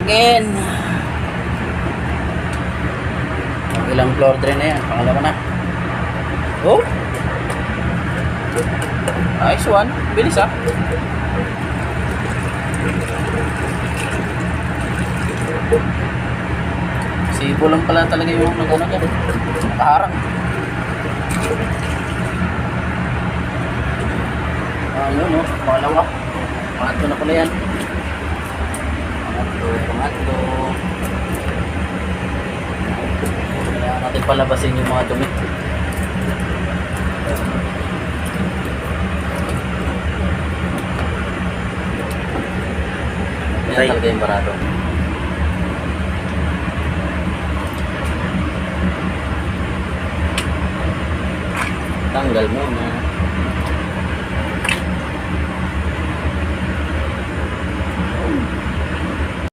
Again. Ilang floor drain na yan? Pangalawa na. Oh! Nice one. Bilis ah. Sibo lang pala talaga yung nagano dyan. Nakaharang. Yun oh. Pangalawa. Pangatlo na pala yan. Pangatlo. Kailangan natin palabasin yung mga dumi. Yan talaga yung barado. Tanggal mo na.